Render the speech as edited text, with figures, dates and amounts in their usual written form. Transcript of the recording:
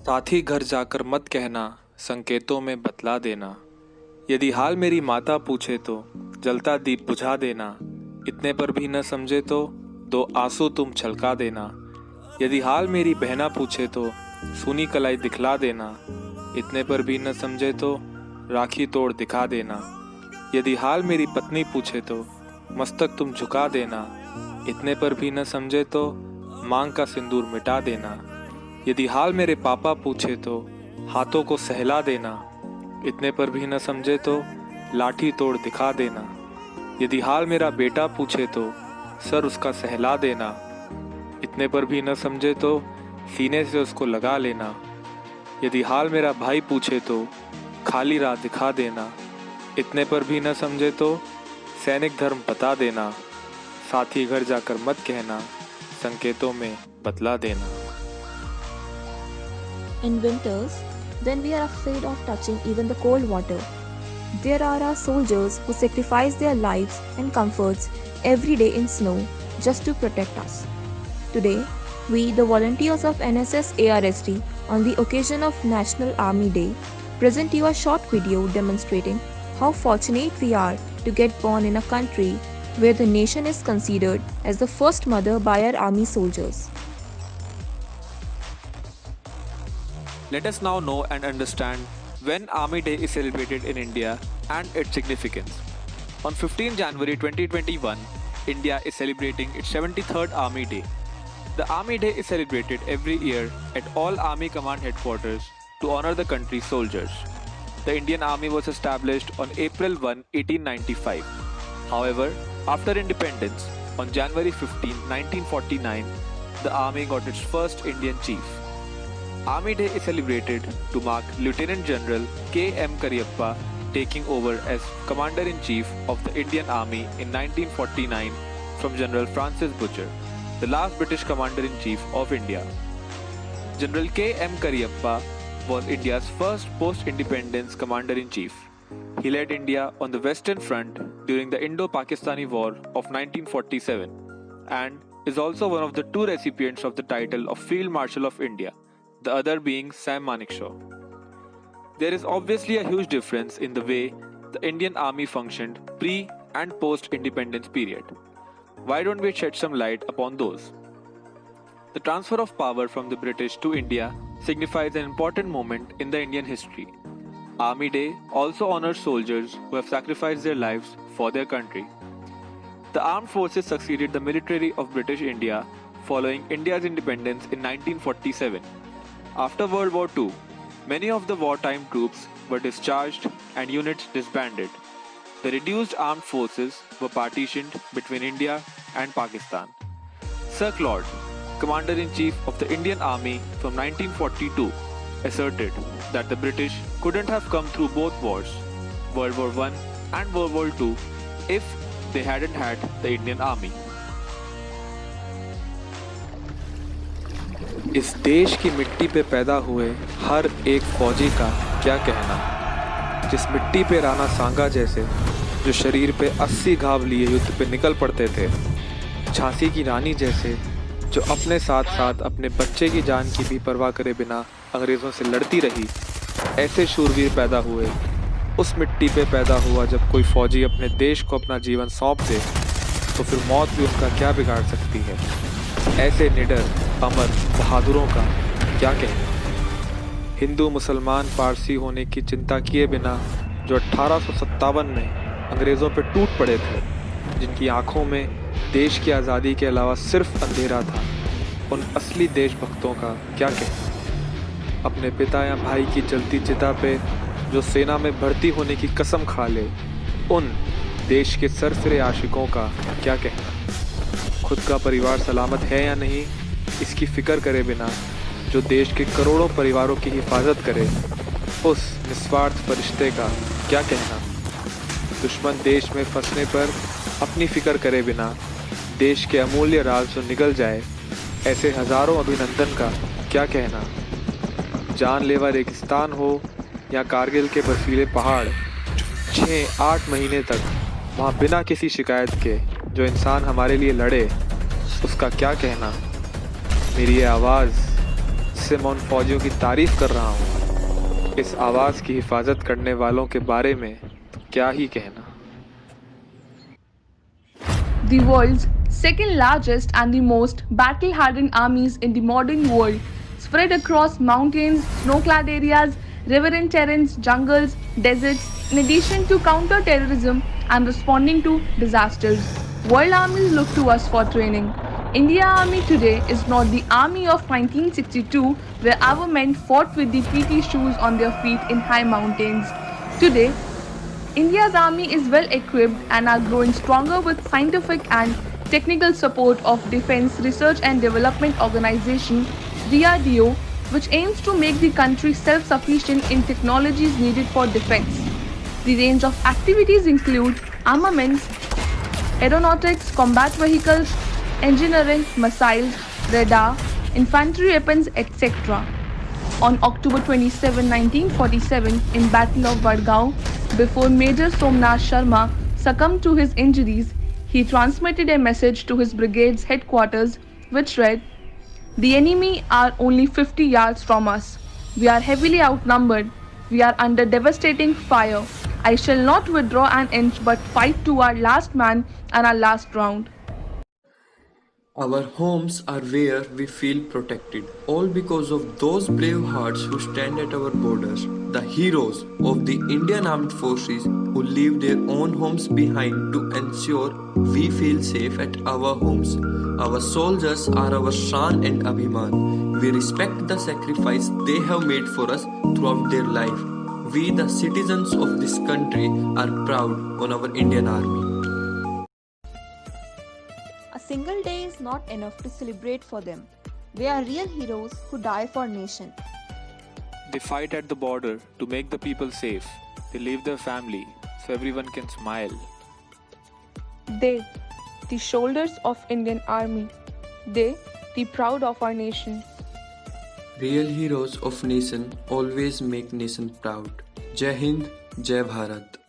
साथी घर जाकर मत कहना, संकेतों में बतला देना। यदि हाल मेरी माता पूछे तो जलता दीप बुझा देना। इतने पर भी न समझे तो दो आंसू तुम छलका देना। यदि हाल मेरी बहना पूछे तो सूनी कलाई दिखला देना। इतने पर भी न समझे तो राखी तोड़ दिखा देना। यदि हाल मेरी पत्नी पूछे तो मस्तक तुम झुका देना। इतने पर भी न समझे तो मांग का सिंदूर मिटा देना। यदि हाल मेरे पापा पूछे तो हाथों को सहला देना। इतने पर भी न समझे तो लाठी तोड़ दिखा देना। यदि हाल मेरा बेटा पूछे तो सर उसका सहला देना। इतने पर भी न समझे तो सीने से उसको लगा लेना। यदि हाल मेरा भाई पूछे तो खाली राह दिखा देना। इतने पर भी न समझे तो सैनिक धर्म बता देना। साथी घर जाकर मत कहना, संकेतों में बतला देना। In winters, when we are afraid of touching even the cold water, there are our soldiers who sacrifice their lives and comforts every day in snow just to protect us. Today, we, the volunteers of NSS ARSD, on the occasion of National Army Day, present you a short video demonstrating how fortunate we are to get born in a country where the nation is considered as the first mother by our army soldiers. Let us now know and understand when Army Day is celebrated in India and its significance. On 15 January 2021, India is celebrating its 73rd Army Day. The Army Day is celebrated every year at all Army Command headquarters to honor the country's soldiers. The Indian Army was established on April 1, 1895. However, after independence, on January 15, 1949, the Army got its first Indian chief. Army Day is celebrated to mark Lieutenant General K.M. Kariappa taking over as Commander-in-Chief of the Indian Army in 1949 from General Francis Butcher, the last British Commander-in-Chief of India. General K.M. Kariappa was India's first post-independence Commander-in-Chief. He led India on the Western Front during the Indo-Pakistani War of 1947 and is also one of the two recipients of the title of Field Marshal of India, the other being Sam Manekshaw. There is obviously a huge difference in the way the Indian Army functioned pre- and post-independence period. Why don't we shed some light upon those? The transfer of power from the British to India signifies an important moment in the Indian history. Army Day also honors soldiers who have sacrificed their lives for their country. The armed forces succeeded the military of British India following India's independence in 1947. After World War II, many of the wartime troops were discharged and units disbanded. The reduced armed forces were partitioned between India and Pakistan. Sir Claude, Commander-in-Chief of the Indian Army from 1942, asserted that the British couldn't have come through both wars, World War I and World War II, if they hadn't had the Indian Army. इस देश की मिट्टी पे पैदा हुए हर एक फौजी का क्या कहना, जिस मिट्टी पे राणा सांगा जैसे जो शरीर पे 80 घाव लिए युद्ध पे निकल पड़ते थे, झांसी की रानी जैसे जो अपने साथ साथ अपने बच्चे की जान की भी परवाह करे बिना अंग्रेज़ों से लड़ती रही, ऐसे शूरवीर पैदा हुए। उस मिट्टी पे पैदा हुआ जब कोई फौजी अपने देश को अपना जीवन सौंप दे तो फिर मौत भी उनका क्या बिगाड़ सकती है। ऐसे निडर अमर बहादुरों का क्या कहना। हिंदू मुसलमान पारसी होने की चिंता किए बिना जो 1857 में अंग्रेज़ों पे टूट पड़े थे, जिनकी आंखों में देश की आज़ादी के अलावा सिर्फ अंधेरा था, उन असली देशभक्तों का क्या कहना। अपने पिता या भाई की जलती चिता पे जो सेना में भर्ती होने की कसम खा ले, उन देश के सरफिरे आशिकों का क्या कहना। खुद का परिवार सलामत है या नहीं, इसकी फ़िक्र करे बिना जो देश के करोड़ों परिवारों की हिफाजत करे, उस निस्वार्थ फरिश्ते का क्या कहना। दुश्मन देश में फंसने पर अपनी फ़िक्र करे बिना देश के अमूल्य राज जो निगल जाए, ऐसे हज़ारों अभिनंदन का क्या कहना। जानलेवा रेगिस्तान हो या कारगिल के बर्फीले पहाड़, 6-8 महीने तक वहाँ बिना किसी शिकायत के जो इंसान हमारे लिए लड़े, उसका क्या कहना। मेरी ये आवाज़ से मैं उन फौजियों की तारीफ कर रहा हूँ। इस आवाज़ की हिफाजत करने वालों के बारे में तो क्या ही कहना। The world's second largest and the most battle hardened armies in the modern world, spread across mountains, snow clad areas, riverine terrains, jungles, deserts, in addition to counter terrorism and responding to disasters. World armies look to us for training. India Army today is not the army of 1962, where our men fought with the PT shoes on their feet in high mountains. Today, India's army is well equipped and are growing stronger with scientific and technical support of Defense Research and Development Organization DRDO, which aims to make the country self-sufficient in technologies needed for defense. The range of activities include armaments, aeronautics, combat vehicles, engineering, missiles, radar, infantry weapons, etc. On October 27, 1947, in Battle of Vadgaon, before Major Somnath Sharma succumbed to his injuries, he transmitted a message to his brigade's headquarters which read, "The enemy are only 50 yards from us. We are heavily outnumbered. We are under devastating fire. I shall not withdraw an inch but fight to our last man and our last round." Our homes are where we feel protected, all because of those brave hearts who stand at our borders, the heroes of the Indian Armed Forces who leave their own homes behind to ensure we feel safe at our homes. Our soldiers are our Shan and Abhiman. We respect the sacrifice they have made for us throughout their life. We, the citizens of this country, are proud on our Indian Army. A single day is not enough to celebrate for them. They are real heroes who die for nation. They fight at the border to make the people safe. They leave their family so everyone can smile. They, the shoulders of Indian Army. They, the proud of our nation. Real heroes of nation always make nation proud. Jai Hind, Jai Bharat.